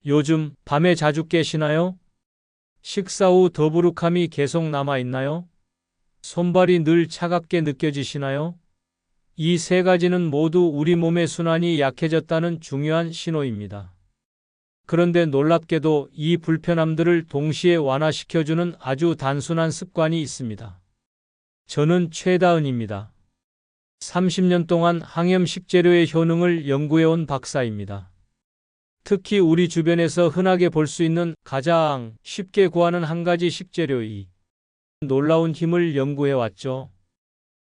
요즘 밤에 자주 깨시나요? 식사 후 더부룩함이 계속 남아 있나요? 손발이 늘 차갑게 느껴지시나요? 이 세 가지는 모두 우리 몸의 순환이 약해졌다는 중요한 신호입니다. 그런데 놀랍게도 이 불편함들을 동시에 완화시켜주는 아주 단순한 습관이 있습니다. 저는 최다은입니다. 30년 동안 항염 식재료의 효능을 연구해온 박사입니다. 특히 우리 주변에서 흔하게 볼 수 있는 가장 쉽게 구하는 한 가지 식재료의 놀라운 힘을 연구해왔죠.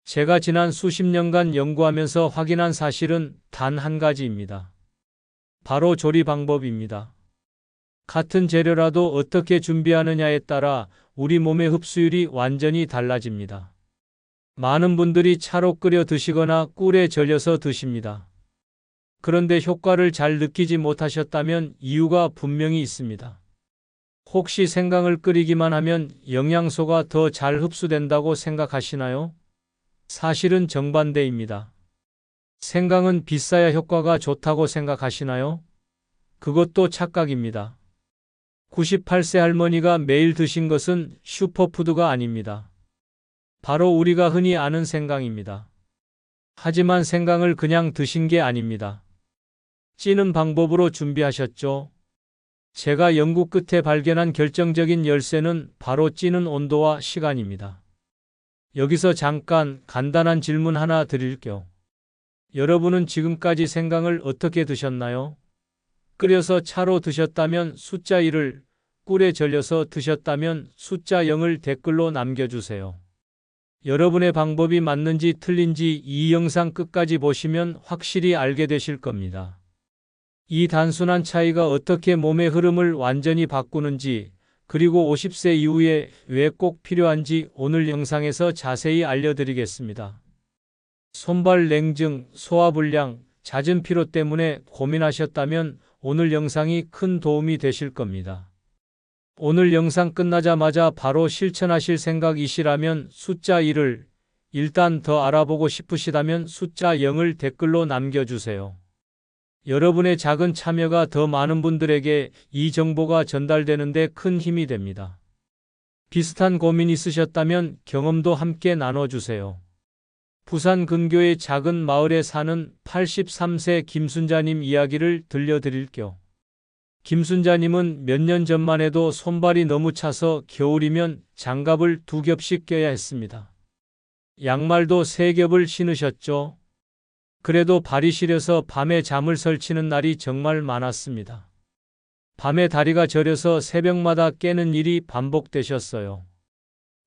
제가 지난 수십 년간 연구하면서 확인한 사실은 단 한 가지입니다. 바로 조리 방법입니다. 같은 재료라도 어떻게 준비하느냐에 따라 우리 몸의 흡수율이 완전히 달라집니다. 많은 분들이 차로 끓여 드시거나 꿀에 절여서 드십니다. 그런데 효과를 잘 느끼지 못하셨다면 이유가 분명히 있습니다. 혹시 생강을 끓이기만 하면 영양소가 더 잘 흡수된다고 생각하시나요? 사실은 정반대입니다. 생강은 비싸야 효과가 좋다고 생각하시나요? 그것도 착각입니다. 98세 할머니가 매일 드신 것은 슈퍼푸드가 아닙니다. 바로 우리가 흔히 아는 생강입니다. 하지만 생강을 그냥 드신 게 아닙니다. 찌는 방법으로 준비하셨죠. 제가 연구 끝에 발견한 결정적인 열쇠는 바로 찌는 온도와 시간입니다. 여기서 잠깐 간단한 질문 하나 드릴게요. 여러분은 지금까지 생강을 어떻게 드셨나요? 끓여서 차로 드셨다면 숫자 1을, 꿀에 절여서 드셨다면 숫자 0을 댓글로 남겨주세요. 여러분의 방법이 맞는지 틀린지 이 영상 끝까지 보시면 확실히 알게 되실 겁니다. 이 단순한 차이가 어떻게 몸의 흐름을 완전히 바꾸는지, 그리고 50세 이후에 왜 꼭 필요한지 오늘 영상에서 자세히 알려드리겠습니다. 손발 냉증, 소화불량, 잦은 피로 때문에 고민하셨다면 오늘 영상이 큰 도움이 되실 겁니다. 오늘 영상 끝나자마자 바로 실천하실 생각이시라면 숫자 1을, 일단 더 알아보고 싶으시다면 숫자 0을 댓글로 남겨주세요. 여러분의 작은 참여가 더 많은 분들에게 이 정보가 전달되는데 큰 힘이 됩니다. 비슷한 고민 있으셨다면 경험도 함께 나눠주세요. 부산 근교의 작은 마을에 사는 83세 김순자님 이야기를 들려드릴게요. 김순자님은 몇 년 전만 해도 손발이 너무 차서 겨울이면 장갑을 2겹씩 껴야 했습니다. 양말도 3겹을 신으셨죠. 그래도 발이 시려서 밤에 잠을 설치는 날이 정말 많았습니다. 밤에 다리가 저려서 새벽마다 깨는 일이 반복되셨어요.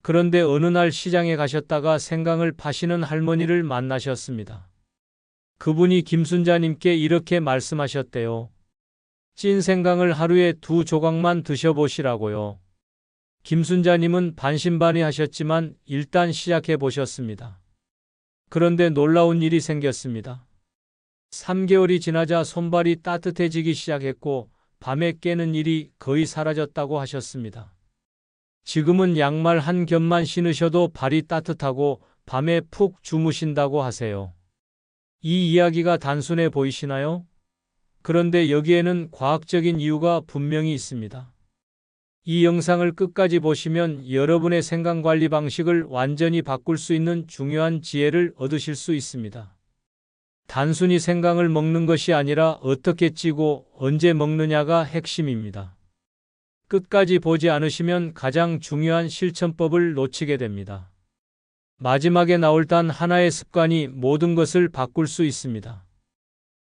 그런데 어느 날 시장에 가셨다가 생강을 파시는 할머니를 만나셨습니다. 그분이 김순자님께 이렇게 말씀하셨대요. 찐 생강을 하루에 2조각만 드셔보시라고요. 김순자님은 반신반의하셨지만 일단 시작해 보셨습니다. 그런데 놀라운 일이 생겼습니다. 3개월이 지나자 손발이 따뜻해지기 시작했고 밤에 깨는 일이 거의 사라졌다고 하셨습니다. 지금은 양말 한 겹만 신으셔도 발이 따뜻하고 밤에 푹 주무신다고 하세요. 이 이야기가 단순해 보이시나요? 그런데 여기에는 과학적인 이유가 분명히 있습니다. 이 영상을 끝까지 보시면 여러분의 생강 관리 방식을 완전히 바꿀 수 있는 중요한 지혜를 얻으실 수 있습니다. 단순히 생강을 먹는 것이 아니라 어떻게 찌고 언제 먹느냐가 핵심입니다. 끝까지 보지 않으시면 가장 중요한 실천법을 놓치게 됩니다. 마지막에 나올 단 하나의 습관이 모든 것을 바꿀 수 있습니다.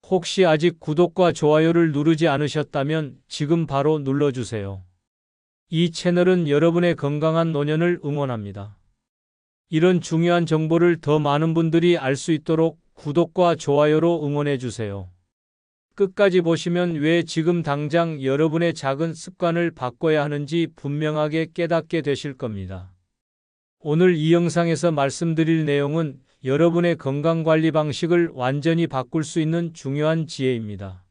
혹시 아직 구독과 좋아요를 누르지 않으셨다면 지금 바로 눌러주세요. 이 채널은 여러분의 건강한 노년을 응원합니다. 이런 중요한 정보를 더 많은 분들이 알 수 있도록 구독과 좋아요로 응원해 주세요. 끝까지 보시면 왜 지금 당장 여러분의 작은 습관을 바꿔야 하는지 분명하게 깨닫게 되실 겁니다. 오늘 이 영상에서 말씀드릴 내용은 여러분의 건강관리 방식을 완전히 바꿀 수 있는 중요한 지혜입니다.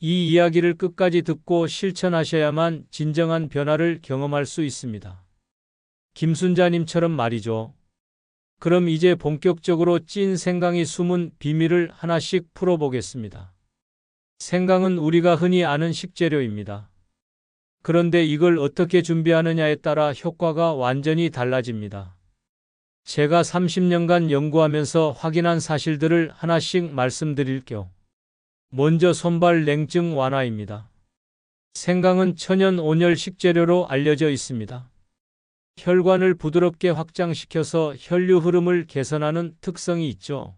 이 이야기를 끝까지 듣고 실천하셔야만 진정한 변화를 경험할 수 있습니다. 김순자님처럼 말이죠. 그럼 이제 본격적으로 찐 생강이 숨은 비밀을 하나씩 풀어보겠습니다. 생강은 우리가 흔히 아는 식재료입니다. 그런데 이걸 어떻게 준비하느냐에 따라 효과가 완전히 달라집니다. 제가 30년간 연구하면서 확인한 사실들을 하나씩 말씀드릴게요. 먼저 손발 냉증 완화입니다. 생강은 천연 온열 식재료로 알려져 있습니다. 혈관을 부드럽게 확장시켜서 혈류 흐름을 개선하는 특성이 있죠.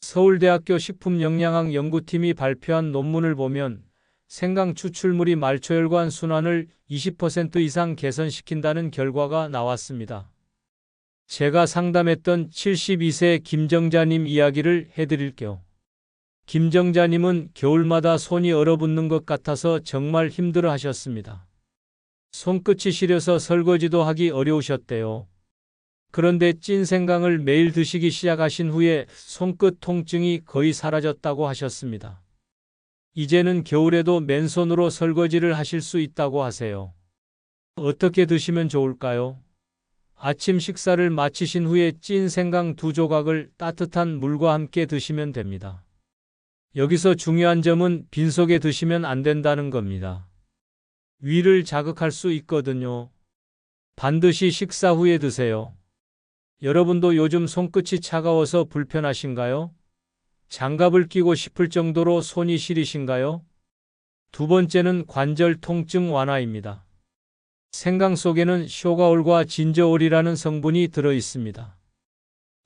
서울대학교 식품영양학 연구팀이 발표한 논문을 보면 생강 추출물이 말초혈관 순환을 20% 이상 개선시킨다는 결과가 나왔습니다. 제가 상담했던 72세 김정자님 이야기를 해드릴게요. 김정자님은 겨울마다 손이 얼어붙는 것 같아서 정말 힘들어 하셨습니다. 손끝이 시려서 설거지도 하기 어려우셨대요. 그런데 찐 생강을 매일 드시기 시작하신 후에 손끝 통증이 거의 사라졌다고 하셨습니다. 이제는 겨울에도 맨손으로 설거지를 하실 수 있다고 하세요. 어떻게 드시면 좋을까요? 아침 식사를 마치신 후에 찐 생강 2조각을 따뜻한 물과 함께 드시면 됩니다. 여기서 중요한 점은 빈속에 드시면 안 된다는 겁니다. 위를 자극할 수 있거든요. 반드시 식사 후에 드세요. 여러분도 요즘 손끝이 차가워서 불편하신가요? 장갑을 끼고 싶을 정도로 손이 시리신가요? 두 번째는 관절 통증 완화입니다. 생강 속에는 쇼가올과 진저올이라는 성분이 들어 있습니다.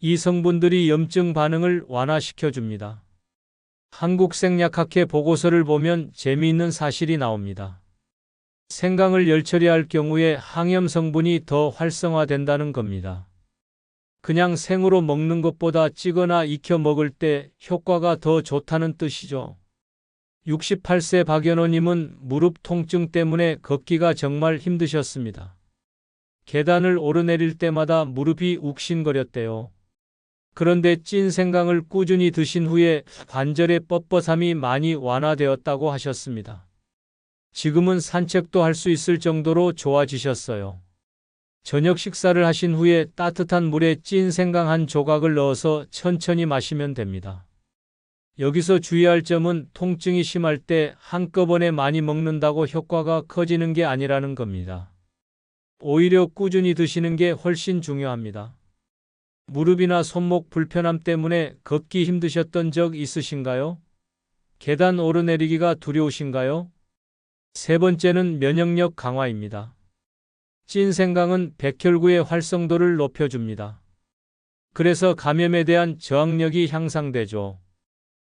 이 성분들이 염증 반응을 완화시켜줍니다. 한국생약학회 보고서를 보면 재미있는 사실이 나옵니다. 생강을 열처리할 경우에 항염 성분이 더 활성화된다는 겁니다. 그냥 생으로 먹는 것보다 찌거나 익혀 먹을 때 효과가 더 좋다는 뜻이죠. 68세 박연호님은 무릎 통증 때문에 걷기가 정말 힘드셨습니다. 계단을 오르내릴 때마다 무릎이 욱신거렸대요. 그런데 찐 생강을 꾸준히 드신 후에 관절의 뻣뻣함이 많이 완화되었다고 하셨습니다. 지금은 산책도 할 수 있을 정도로 좋아지셨어요. 저녁 식사를 하신 후에 따뜻한 물에 찐 생강 1조각을 넣어서 천천히 마시면 됩니다. 여기서 주의할 점은 통증이 심할 때 한꺼번에 많이 먹는다고 효과가 커지는 게 아니라는 겁니다. 오히려 꾸준히 드시는 게 훨씬 중요합니다. 무릎이나 손목 불편함 때문에 걷기 힘드셨던 적 있으신가요? 계단 오르내리기가 두려우신가요? 세 번째는 면역력 강화입니다. 찐 생강은 백혈구의 활성도를 높여줍니다. 그래서 감염에 대한 저항력이 향상되죠.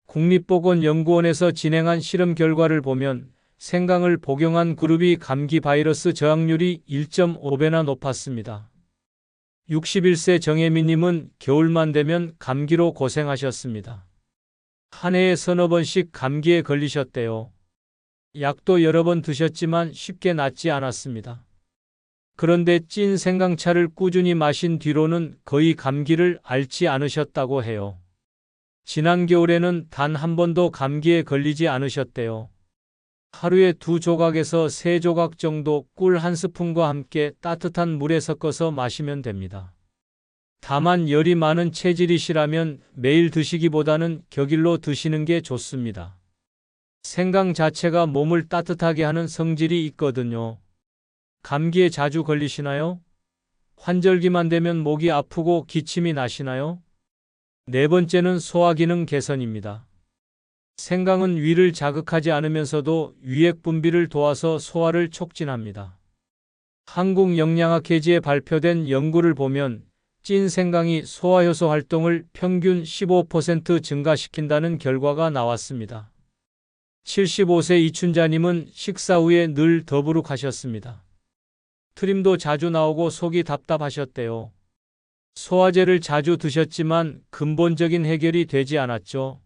국립보건연구원에서 진행한 실험 결과를 보면 생강을 복용한 그룹이 감기 바이러스 저항률이 1.5배나 높았습니다. 61세 정혜미님은 겨울만 되면 감기로 고생하셨습니다. 한 해에 서너 번씩 감기에 걸리셨대요. 약도 여러 번 드셨지만 쉽게 낫지 않았습니다. 그런데 찐 생강차를 꾸준히 마신 뒤로는 거의 감기를 앓지 않으셨다고 해요. 지난 겨울에는 단 한 번도 감기에 걸리지 않으셨대요. 하루에 2조각에서 3조각 정도 꿀 1스푼과 함께 따뜻한 물에 섞어서 마시면 됩니다. 다만 열이 많은 체질이시라면 매일 드시기보다는 격일로 드시는 게 좋습니다. 생강 자체가 몸을 따뜻하게 하는 성질이 있거든요. 감기에 자주 걸리시나요? 환절기만 되면 목이 아프고 기침이 나시나요? 네 번째는 소화기능 개선입니다. 생강은 위를 자극하지 않으면서도 위액 분비를 도와서 소화를 촉진합니다. 한국영양학회지에 발표된 연구를 보면 찐 생강이 소화효소 활동을 평균 15% 증가시킨다는 결과가 나왔습니다. 75세 이춘자님은 식사 후에 늘 더부룩하셨습니다. 트림도 자주 나오고 속이 답답하셨대요. 소화제를 자주 드셨지만 근본적인 해결이 되지 않았죠.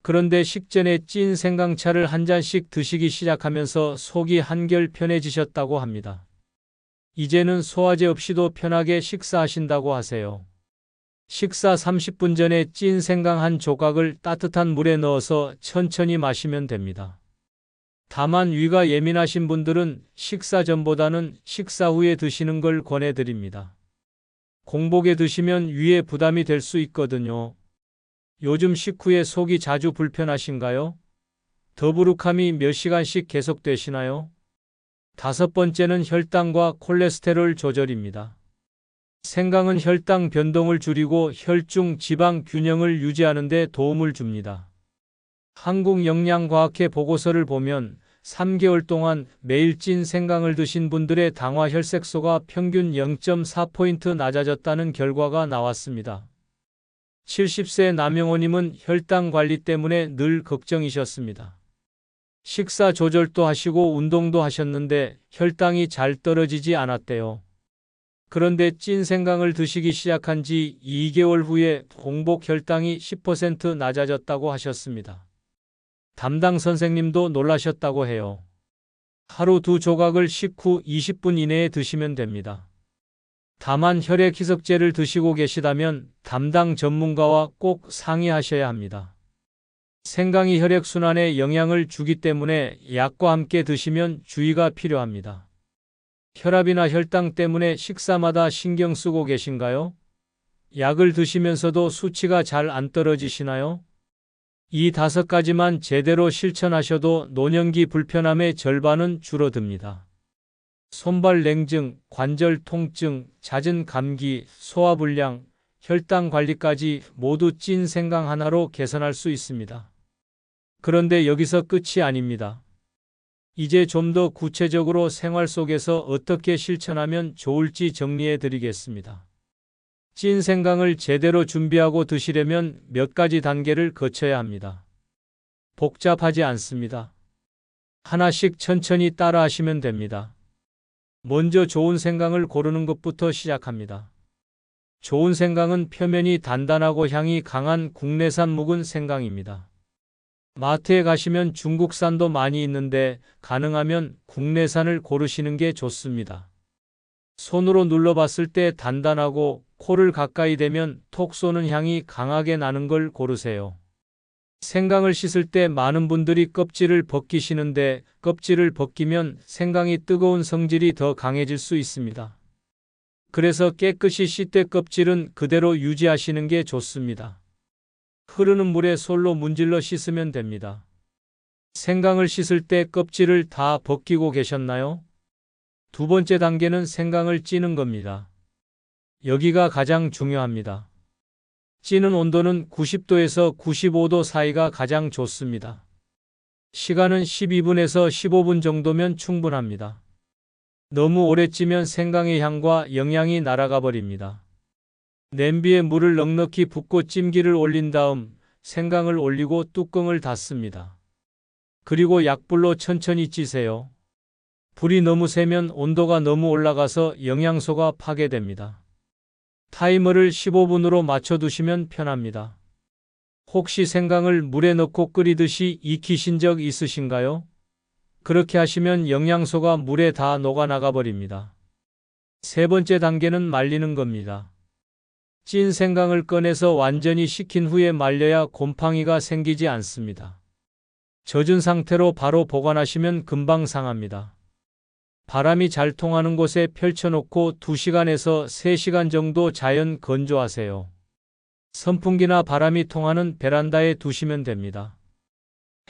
그런데 식전에 찐 생강차를 한 잔씩 드시기 시작하면서 속이 한결 편해지셨다고 합니다. 이제는 소화제 없이도 편하게 식사하신다고 하세요. 식사 30분 전에 찐 생강 1조각을 따뜻한 물에 넣어서 천천히 마시면 됩니다. 다만 위가 예민하신 분들은 식사 전보다는 식사 후에 드시는 걸 권해드립니다. 공복에 드시면 위에 부담이 될 수 있거든요. 요즘 식후에 속이 자주 불편하신가요? 더부룩함이 몇 시간씩 계속되시나요? 다섯 번째는 혈당과 콜레스테롤 조절입니다. 생강은 혈당 변동을 줄이고 혈중 지방 균형을 유지하는 데 도움을 줍니다. 한국영양과학회 보고서를 보면 3개월 동안 매일 찐 생강을 드신 분들의 당화 혈색소가 평균 0.4포인트 낮아졌다는 결과가 나왔습니다. 70세 남영호님은 혈당 관리 때문에 늘 걱정이셨습니다. 식사 조절도 하시고 운동도 하셨는데 혈당이 잘 떨어지지 않았대요. 그런데 찐 생강을 드시기 시작한 지 2개월 후에 공복 혈당이 10% 낮아졌다고 하셨습니다. 담당 선생님도 놀라셨다고 해요. 하루 2조각을 식후 20분 이내에 드시면 됩니다. 다만 혈액 희석제를 드시고 계시다면 담당 전문가와 꼭 상의하셔야 합니다. 생강이 혈액순환에 영향을 주기 때문에 약과 함께 드시면 주의가 필요합니다. 혈압이나 혈당 때문에 식사마다 신경 쓰고 계신가요? 약을 드시면서도 수치가 잘 안 떨어지시나요? 이 5가지만 제대로 실천하셔도 노년기 불편함의 절반은 줄어듭니다. 손발 냉증, 관절 통증, 잦은 감기, 소화불량, 혈당 관리까지 모두 찐 생강 하나로 개선할 수 있습니다. 그런데 여기서 끝이 아닙니다. 이제 좀 더 구체적으로 생활 속에서 어떻게 실천하면 좋을지 정리해 드리겠습니다. 찐 생강을 제대로 준비하고 드시려면 몇 가지 단계를 거쳐야 합니다. 복잡하지 않습니다. 하나씩 천천히 따라 하시면 됩니다. 먼저 좋은 생강을 고르는 것부터 시작합니다. 좋은 생강은 표면이 단단하고 향이 강한 국내산 묵은 생강입니다. 마트에 가시면 중국산도 많이 있는데 가능하면 국내산을 고르시는 게 좋습니다. 손으로 눌러봤을 때 단단하고 코를 가까이 대면 톡 쏘는 향이 강하게 나는 걸 고르세요. 생강을 씻을 때 많은 분들이 껍질을 벗기시는데 껍질을 벗기면 생강이 뜨거운 성질이 더 강해질 수 있습니다. 그래서 깨끗이 씻되 껍질은 그대로 유지하시는 게 좋습니다. 흐르는 물에 솔로 문질러 씻으면 됩니다. 생강을 씻을 때 껍질을 다 벗기고 계셨나요? 두 번째 단계는 생강을 찌는 겁니다. 여기가 가장 중요합니다. 찌는 온도는 90도에서 95도 사이가 가장 좋습니다. 시간은 12분에서 15분 정도면 충분합니다. 너무 오래 찌면 생강의 향과 영양이 날아가 버립니다. 냄비에 물을 넉넉히 붓고 찜기를 올린 다음 생강을 올리고 뚜껑을 닫습니다. 그리고 약불로 천천히 찌세요. 불이 너무 세면 온도가 너무 올라가서 영양소가 파괴됩니다. 타이머를 15분으로 맞춰두시면 편합니다. 혹시 생강을 물에 넣고 끓이듯이 익히신 적 있으신가요? 그렇게 하시면 영양소가 물에 다 녹아나가 버립니다. 세 번째 단계는 말리는 겁니다. 찐 생강을 꺼내서 완전히 식힌 후에 말려야 곰팡이가 생기지 않습니다. 젖은 상태로 바로 보관하시면 금방 상합니다. 바람이 잘 통하는 곳에 펼쳐놓고 2시간에서 3시간 정도 자연 건조하세요. 선풍기나 바람이 통하는 베란다에 두시면 됩니다.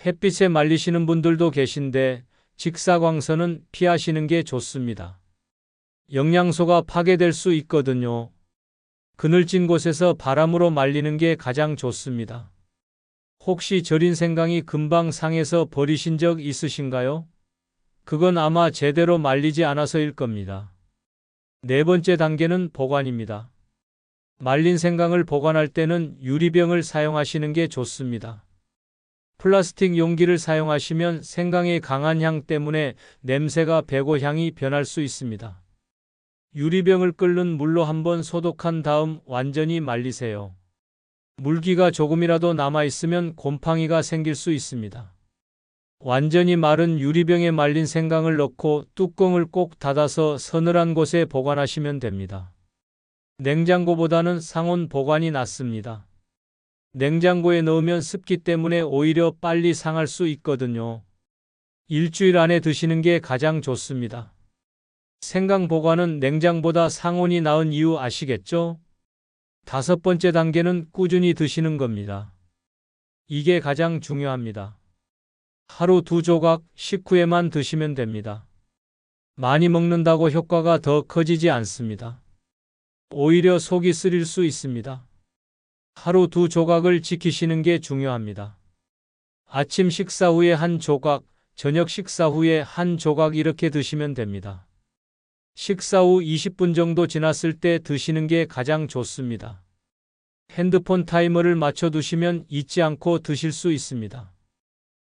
햇빛에 말리시는 분들도 계신데 직사광선은 피하시는 게 좋습니다. 영양소가 파괴될 수 있거든요. 그늘진 곳에서 바람으로 말리는 게 가장 좋습니다. 혹시 절인 생강이 금방 상해서 버리신 적 있으신가요? 그건 아마 제대로 말리지 않아서일 겁니다. 네 번째 단계는 보관입니다. 말린 생강을 보관할 때는 유리병을 사용하시는 게 좋습니다. 플라스틱 용기를 사용하시면 생강의 강한 향 때문에 냄새가 배고 향이 변할 수 있습니다. 유리병을 끓는 물로 한번 소독한 다음 완전히 말리세요. 물기가 조금이라도 남아있으면 곰팡이가 생길 수 있습니다. 완전히 마른 유리병에 말린 생강을 넣고 뚜껑을 꼭 닫아서 서늘한 곳에 보관하시면 됩니다. 냉장고보다는 상온 보관이 낫습니다. 냉장고에 넣으면 습기 때문에 오히려 빨리 상할 수 있거든요. 일주일 안에 드시는 게 가장 좋습니다. 생강 보관은 냉장보다 상온이 나은 이유 아시겠죠? 다섯 번째 단계는 꾸준히 드시는 겁니다. 이게 가장 중요합니다. 하루 2조각 식후에만 드시면 됩니다. 많이 먹는다고 효과가 더 커지지 않습니다. 오히려 속이 쓰릴 수 있습니다. 하루 2조각을 지키시는 게 중요합니다. 아침 식사 후에 1조각, 저녁 식사 후에 1조각 이렇게 드시면 됩니다. 식사 후 20분 정도 지났을 때 드시는 게 가장 좋습니다. 핸드폰 타이머를 맞춰 두시면 잊지 않고 드실 수 있습니다.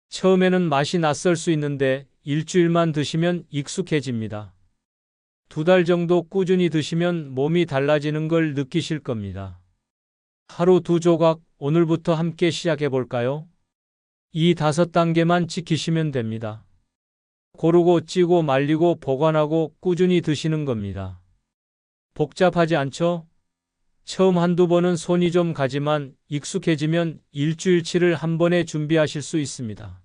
처음에는 맛이 낯설 수 있는데 일주일만 드시면 익숙해집니다. 2달 정도 꾸준히 드시면 몸이 달라지는 걸 느끼실 겁니다. 하루 2조각 오늘부터 함께 시작해 볼까요? 이 5단계만 지키시면 됩니다. 고르고 찌고 말리고 보관하고 꾸준히 드시는 겁니다. 복잡하지 않죠? 처음 1~2번은 손이 좀 가지만 익숙해지면 일주일치를 한 번에 준비하실 수 있습니다.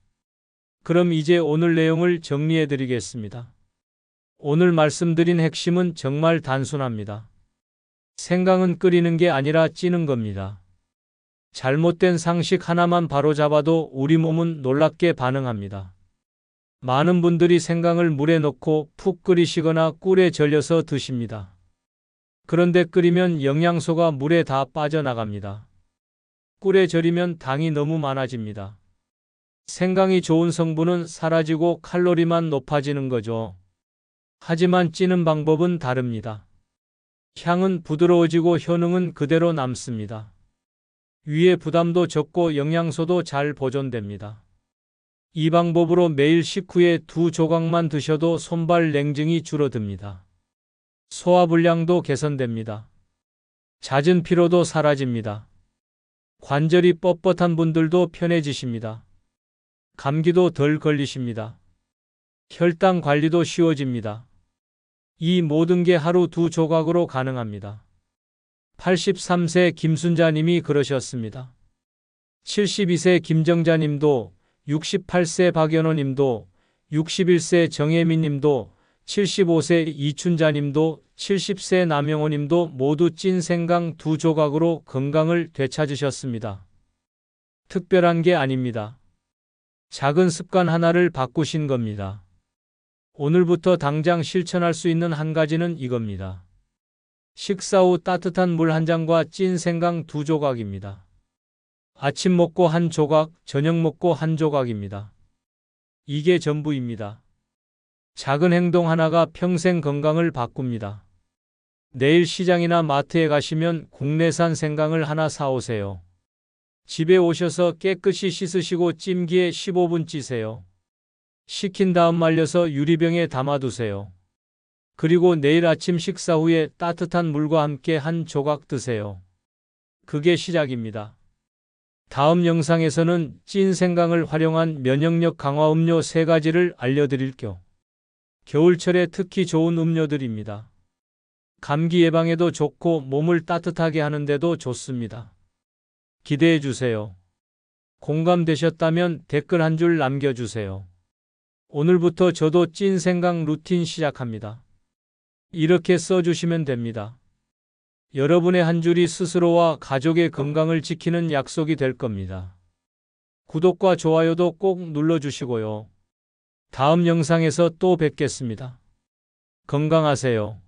그럼 이제 오늘 내용을 정리해 드리겠습니다. 오늘 말씀드린 핵심은 정말 단순합니다. 생강은 끓이는 게 아니라 찌는 겁니다. 잘못된 상식 하나만 바로잡아도 우리 몸은 놀랍게 반응합니다. 많은 분들이 생강을 물에 넣고 푹 끓이시거나 꿀에 절여서 드십니다. 그런데 끓이면 영양소가 물에 다 빠져나갑니다. 꿀에 절이면 당이 너무 많아집니다. 생강이 좋은 성분은 사라지고 칼로리만 높아지는 거죠. 하지만 찌는 방법은 다릅니다. 향은 부드러워지고 효능은 그대로 남습니다. 위에 부담도 적고 영양소도 잘 보존됩니다. 이 방법으로 매일 식후에 2조각만 드셔도 손발 냉증이 줄어듭니다. 소화불량도 개선됩니다. 잦은 피로도 사라집니다. 관절이 뻣뻣한 분들도 편해지십니다. 감기도 덜 걸리십니다. 혈당 관리도 쉬워집니다. 이 모든 게 하루 2조각으로 가능합니다. 83세 김순자님이 그러셨습니다. 72세 김정자님도, 68세 박연호님도, 61세 정혜민님도, 75세 이춘자님도, 70세 남영호님도 모두 찐 생강 2조각으로 건강을 되찾으셨습니다. 특별한 게 아닙니다. 작은 습관 하나를 바꾸신 겁니다. 오늘부터 당장 실천할 수 있는 한 가지는 이겁니다. 식사 후 따뜻한 물 1잔과 찐 생강 2조각입니다. 아침 먹고 1조각, 저녁 먹고 1조각입니다. 이게 전부입니다. 작은 행동 하나가 평생 건강을 바꿉니다. 내일 시장이나 마트에 가시면 국내산 생강을 하나 사오세요. 집에 오셔서 깨끗이 씻으시고 찜기에 15분 찌세요. 식힌 다음 말려서 유리병에 담아두세요. 그리고 내일 아침 식사 후에 따뜻한 물과 함께 1조각 드세요. 그게 시작입니다. 다음 영상에서는 찐 생강을 활용한 면역력 강화 음료 3가지를 알려드릴게요. 겨울철에 특히 좋은 음료들입니다. 감기 예방에도 좋고 몸을 따뜻하게 하는데도 좋습니다. 기대해 주세요. 공감되셨다면 댓글 한 줄 남겨주세요. 오늘부터 저도 찐 생강 루틴 시작합니다. 이렇게 써주시면 됩니다. 여러분의 한 줄이 스스로와 가족의 건강을 지키는 약속이 될 겁니다. 구독과 좋아요도 꼭 눌러주시고요. 다음 영상에서 또 뵙겠습니다. 건강하세요.